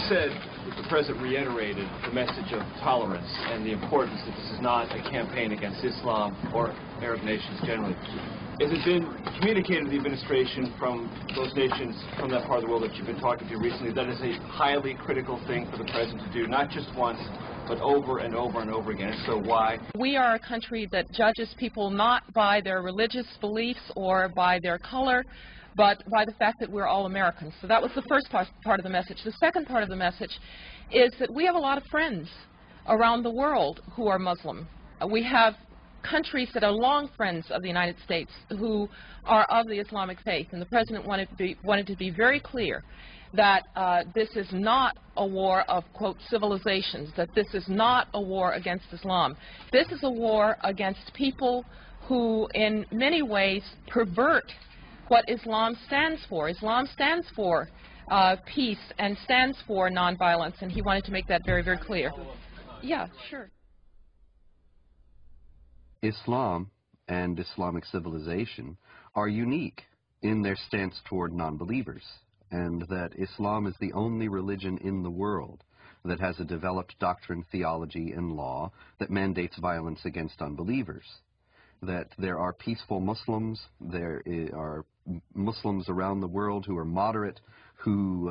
said that the President reiterated the message of tolerance and the importance that this is not a campaign against Islam or Arab nations generally. Has it been communicated to the administration from those nations, from that part of the world that you've been talking to recently, that is a highly critical thing for the President to do, not just once, but over and over and over again? If so, why? We are a country that judges people not by their religious beliefs or by their color, but by the fact that we're all Americans. So that was the first part of the message. The second part of the message is that we have a lot of friends around the world who are Muslim. We have countries that are long friends of the United States who are of the Islamic faith, and the President wanted to be very clear that this is not a war of, quote, civilizations, that this is not a war against Islam. This is a war against people who in many ways pervert what Islam stands for. Islam stands for peace and stands for nonviolence, and he wanted to make that very, very clear. Yeah, sure. Islam and Islamic civilization are unique in their stance toward non-believers, and that Islam is the only religion in the world that has a developed doctrine, theology, and law that mandates violence against unbelievers. That there are peaceful Muslims, there are Muslims around the world who are moderate, who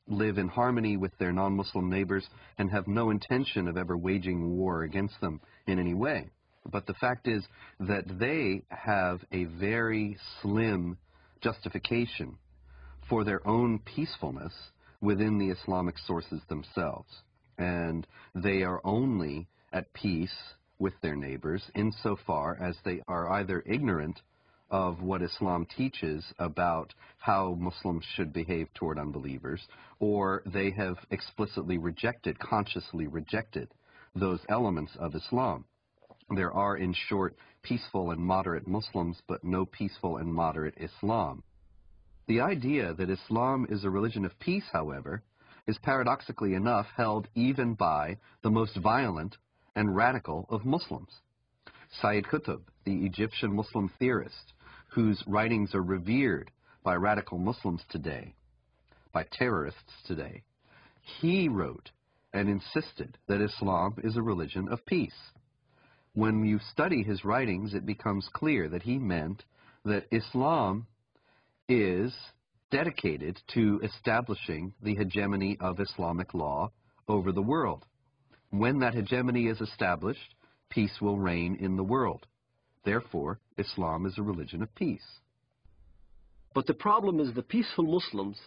live in harmony with their non-Muslim neighbors and have no intention of ever waging war against them in any way. But the fact is that they have a very slim justification for their own peacefulness within the Islamic sources themselves. And they are only at peace with their neighbors insofar as they are either ignorant of what Islam teaches about how Muslims should behave toward unbelievers, or they have explicitly rejected, consciously rejected, those elements of Islam. There are, in short, peaceful and moderate Muslims, but no peaceful and moderate Islam. The idea that Islam is a religion of peace, however, is paradoxically enough held even by the most violent and radical of Muslims. Sayyid Qutb, the Egyptian Muslim theorist, whose writings are revered by radical Muslims today, by terrorists today, he wrote and insisted that Islam is a religion of peace. When you study his writings, it becomes clear that he meant that Islam is dedicated to establishing the hegemony of Islamic law over the world. When that hegemony is established, peace will reign in the world. Therefore, Islam is a religion of peace. But the problem is the peaceful Muslims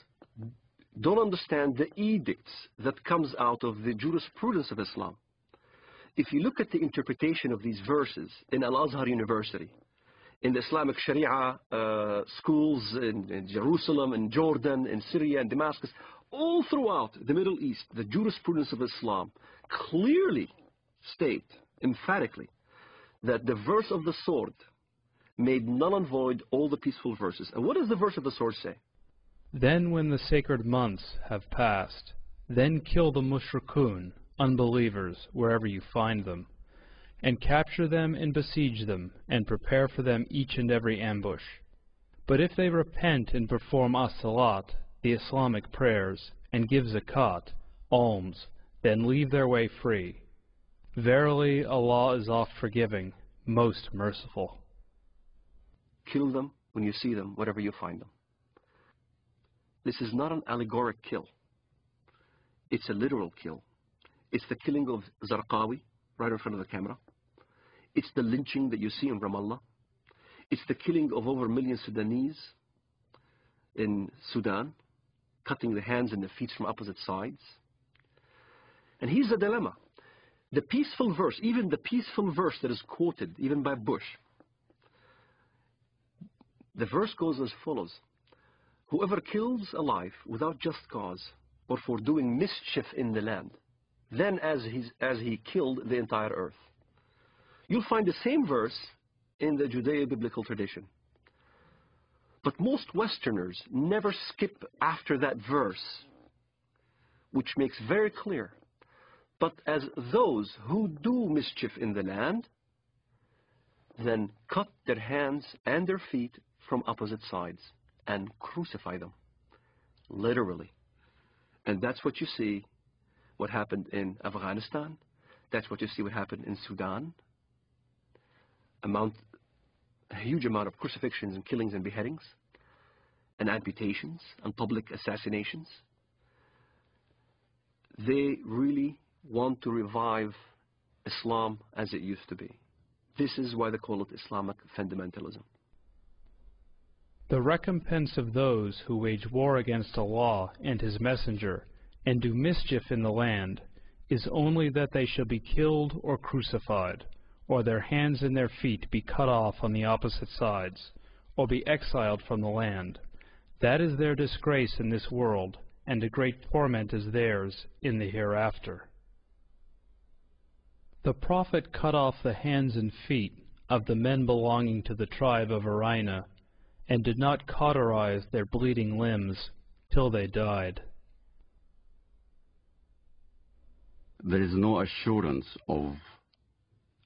don't understand the edicts that comes out of the jurisprudence of Islam. If you look at the interpretation of these verses in Al-Azhar University, in the Islamic Sharia schools in Jerusalem, in Jordan, in Syria, and Damascus, all throughout the Middle East, the jurisprudence of Islam clearly state, emphatically, that the verse of the sword made null and void all the peaceful verses. And what does the verse of the sword say? Then when the sacred months have passed, then kill the mushrikun, unbelievers, wherever you find them, and capture them and besiege them, and prepare for them each and every ambush. But if they repent and perform as-salat, the Islamic prayers, and give zakat, alms, then leave their way free. Verily, Allah is oft forgiving, most merciful. Kill them when you see them, wherever you find them. This is not an allegoric kill. It's a literal kill. It's the killing of Zarqawi right in front of the camera. It's the lynching that you see in Ramallah. It's the killing of over 1 million Sudanese in Sudan, cutting the hands and the feet from opposite sides. And here's the dilemma. The peaceful verse, even the peaceful verse that is quoted, even by Bush, the verse goes as follows. Whoever kills a life without just cause or for doing mischief in the land, then as he killed the entire earth. You'll find the same verse in the Judeo-biblical tradition. But most Westerners never skip after that verse, which makes very clear, but as those who do mischief in the land, then cut their hands and their feet from opposite sides and crucify them, literally. And that's what you see what happened in Afghanistan. That's what you see what happened in Sudan. A huge amount of crucifixions and killings and beheadings and amputations and public assassinations. They really want to revive Islam as it used to be. This is why they call it Islamic fundamentalism. The recompense of those who wage war against Allah and His Messenger and do mischief in the land is only that they shall be killed or crucified, or their hands and their feet be cut off on the opposite sides, or be exiled from the land. That is their disgrace in this world, and a great torment is theirs in the hereafter. The Prophet cut off the hands and feet of the men belonging to the tribe of Arina, and did not cauterize their bleeding limbs till they died. There is no assurance of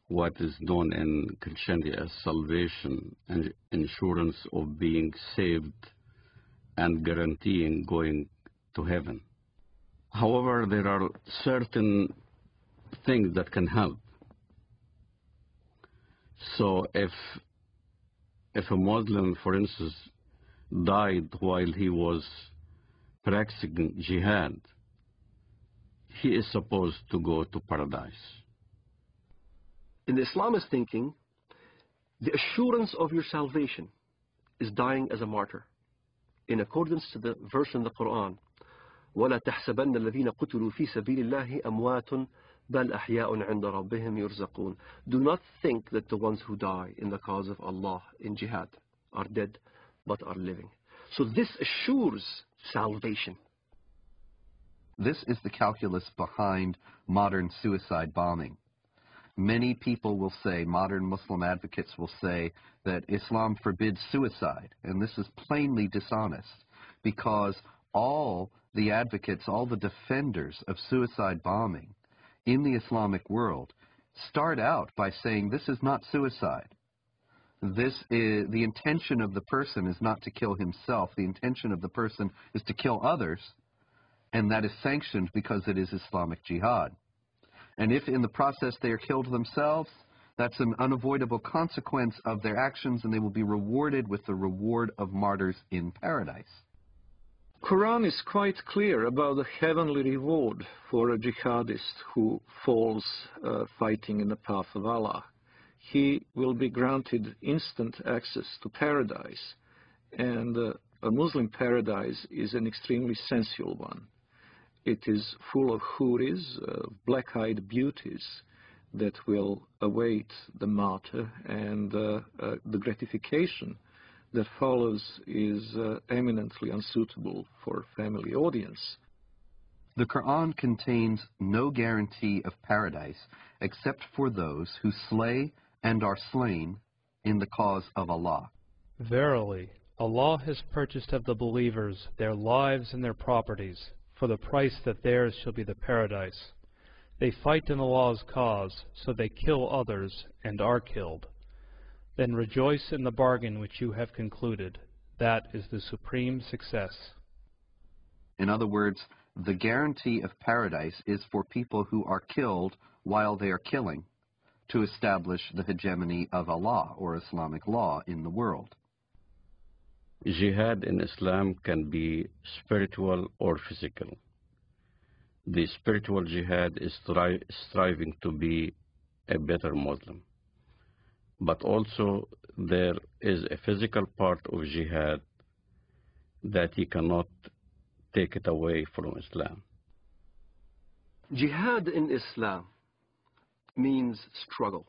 what is known in Christianity as salvation and insurance of being saved and guaranteeing going to heaven. However, there are certain things that can help. So if a Muslim, for instance, died while he was practicing jihad, he is supposed to go to paradise. In the Islamist thinking, the assurance of your salvation is dying as a martyr, in accordance to the verse in the Quran, وَلَا تَحْسَبَنَّ الَّذِينَ قُتِلُوا فِي سَبِيلِ اللَّهِ أَمْوَاتٌ بَلْ أَحْيَاءٌ عِنْدَ رَبِّهِمْ يُرْزَقُونَ. Do not think that the ones who die in the cause of Allah in jihad are dead, but are living. So this assures salvation. This is the calculus behind modern suicide bombing. Many people will say, modern Muslim advocates will say, that Islam forbids suicide, and this is plainly dishonest, because all the advocates, all the defenders of suicide bombing in the Islamic world start out by saying this is not suicide. This is, the intention of the person is not to kill himself. The intention of the person is to kill others, and that is sanctioned because it is Islamic jihad. And if in the process they are killed themselves, that's an unavoidable consequence of their actions, and they will be rewarded with the reward of martyrs in paradise. Quran is quite clear about the heavenly reward for a jihadist who falls fighting in the path of Allah. He will be granted instant access to paradise, and a Muslim paradise is an extremely sensual one. It is full of houris, black-eyed beauties that will await the martyr, and the gratification that follows is eminently unsuitable for a family audience. The Quran contains no guarantee of paradise except for those who slay and are slain in the cause of Allah. Verily, Allah has purchased of the believers their lives and their properties, for the price that theirs shall be the paradise. They fight in Allah's cause, so they kill others and are killed. Then rejoice in the bargain which you have concluded. That is the supreme success. In other words, the guarantee of paradise is for people who are killed while they are killing, to establish the hegemony of Allah, or Islamic law, in the world. Jihad in Islam can be spiritual or physical. The spiritual jihad is striving to be a better Muslim. But also there is a physical part of jihad that you cannot take it away from Islam. Jihad in Islam means struggle.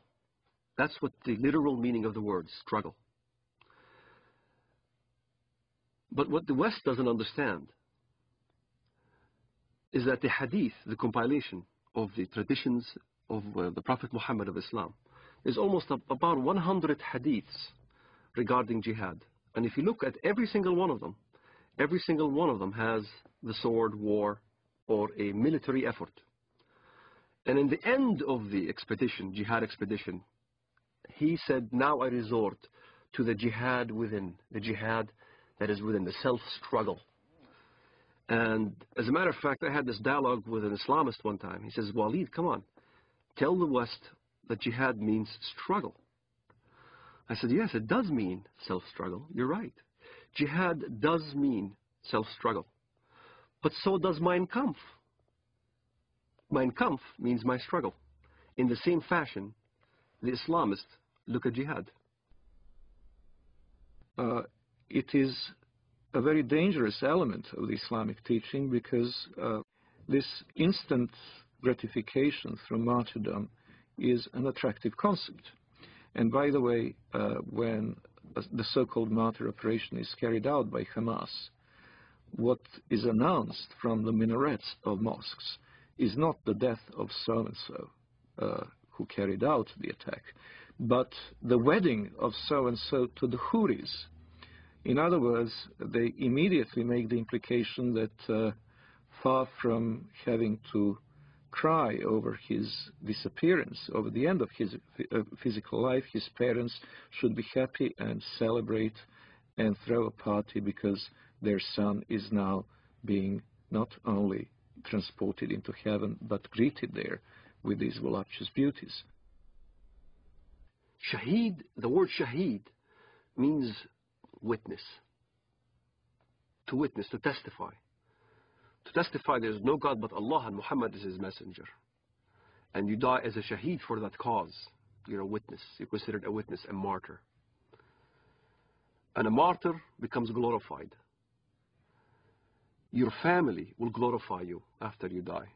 That's what the literal meaning of the word, struggle. But what the West doesn't understand is that the hadith, the compilation of the traditions of the Prophet Muhammad of Islam, is almost about 100 hadiths regarding jihad. And if you look at every single one of them has the sword, war, or a military effort. And in the end of the expedition, jihad expedition, he said, now I resort to the jihad within, the jihad that is within, the self-struggle. And as a matter of fact, I had this dialogue with an Islamist one time. He says, Walid, come on, tell the West that jihad means struggle. I said, yes, it does mean self-struggle. You're right. Jihad does mean self-struggle. But so does Mein Kampf. Mein Kampf means my struggle. In the same fashion, the Islamists look at jihad. It is a very dangerous element of the Islamic teaching because this instant gratification through martyrdom is an attractive concept. And by the way, when the so-called martyr operation is carried out by Hamas, what is announced from the minarets of mosques is not the death of so-and-so who carried out the attack, but the wedding of so-and-so to the Houris. In other words, they immediately make the implication that far from having to cry over his disappearance, over the end of his physical life, his parents should be happy and celebrate and throw a party because their son is now being not only transported into heaven, but greeted there with these voluptuous beauties. Shaheed, the word shaheed means witness. To witness, to testify. To testify there is no God but Allah and Muhammad is his messenger. And you die as a shaheed for that cause. You're a witness. You're considered a witness, a martyr. And a martyr becomes glorified. Your family will glorify you after you die.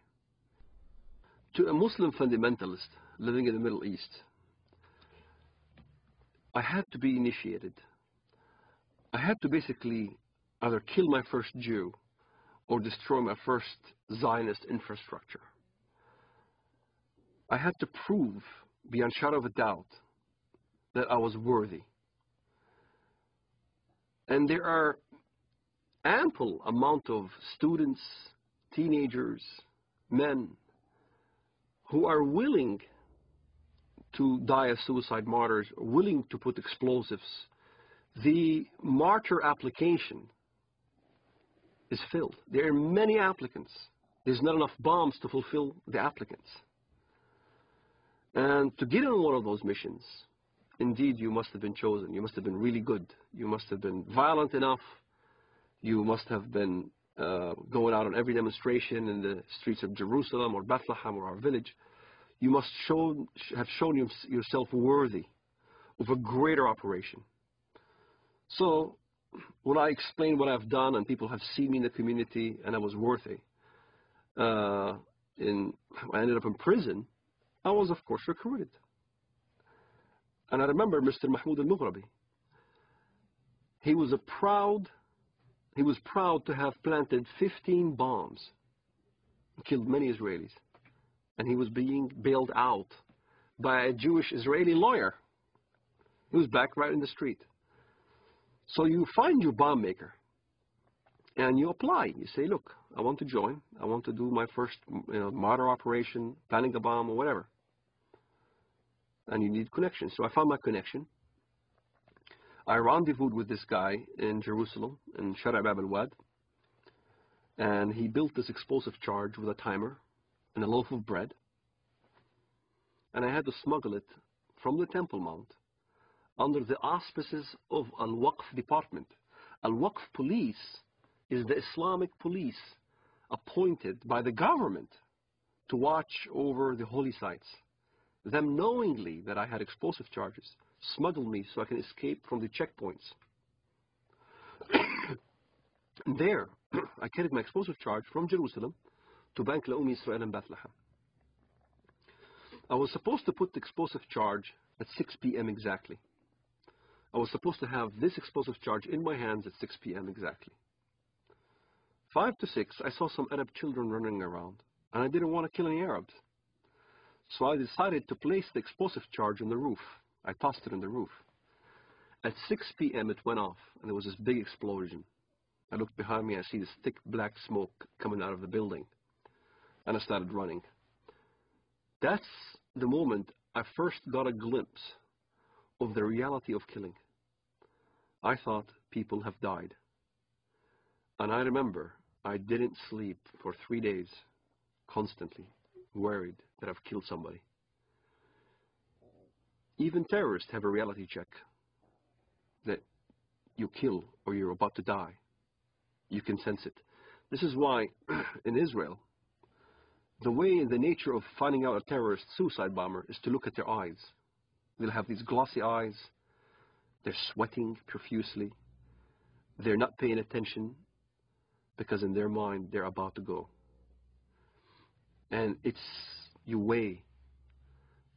To a Muslim fundamentalist living in the Middle East, I had to be initiated. I had to basically either kill my first Jew or destroy my first Zionist infrastructure. I had to prove beyond shadow of a doubt that I was worthy. And there are ample amount of students, teenagers, men who are willing to die as suicide martyrs, willing to put explosives. The martyr application is filled. There are many applicants. There's not enough bombs to fulfill the applicants. And to get on one of those missions, indeed you must have been chosen. You must have been really good. You must have been violent enough. You must have been going out on every demonstration in the streets of Jerusalem or Bethlehem or our village. You must have shown yourself worthy of a greater operation. So when I explain what I've done and people have seen me in the community and I was worthy, I ended up in prison, I was of course recruited. And I remember Mr. Mahmoud al-Mughrabi. He was proud to have planted 15 bombs, killed many Israelis. And he was being bailed out by a Jewish Israeli lawyer. He was back right in the street. So you find your bomb maker and you apply. You say, look, I want to join. I want to do my first martyr operation, planning a bomb or whatever. And you need connections. So I found my connection. I rendezvoused with this guy in Jerusalem, in Shara' Bab al-Wad. And he built this explosive charge with a timer and a loaf of bread. And I had to smuggle it from the Temple Mount under the auspices of Al-Waqf department. Al-Waqf police is the Islamic police appointed by the government to watch over the holy sites. Them knowingly that I had explosive charges smuggled me so I can escape from the checkpoints. And there, I carried my explosive charge from Jerusalem to Bank Laomi Israel in Bethlehem. I was supposed to put the explosive charge at 6 p.m. exactly. I was supposed to have this explosive charge in my hands at 6 p.m. exactly. 5 to 6, I saw some Arab children running around, and I didn't want to kill any Arabs. So I decided to place the explosive charge on the roof. I tossed it on the roof. At 6 p.m. it went off, and there was this big explosion. I looked behind me, I see this thick black smoke coming out of the building, and I started running. That's the moment I first got a glimpse of the reality of killing. I thought people have died. And I remember I didn't sleep for 3 days, constantly worried that I've killed somebody. Even terrorists have a reality check that you kill or you're about to die. You can sense it. This is why in Israel, the nature of finding out a terrorist suicide bomber is to look at their eyes. They'll have these glossy eyes. They're sweating profusely. They're not paying attention because in their mind they're about to go. And you weigh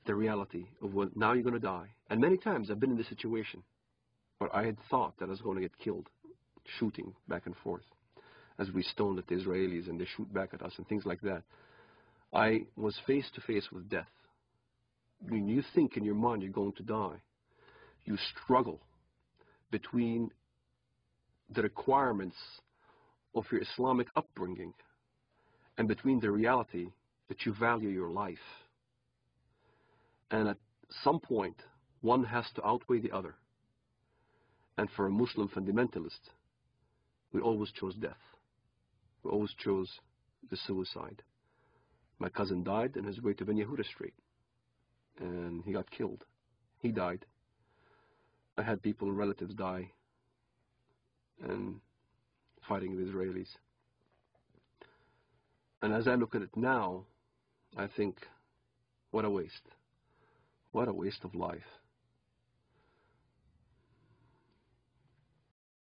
the reality of what now you're going to die. And many times I've been in this situation where I had thought that I was going to get killed, shooting back and forth as we stoned at the Israelis and they shoot back at us and things like that. I was face to face with death. When you think in your mind you're going to die, you struggle between the requirements of your Islamic upbringing and between the reality that you value your life. And at some point, one has to outweigh the other. And for a Muslim fundamentalist, we always chose death. We always chose the suicide. My cousin died on his way to Ben Yehuda Street, and he got killed. He died. I had people, relatives die, and fighting the Israelis. And as I look at it now, I think, what a waste. What a waste of life.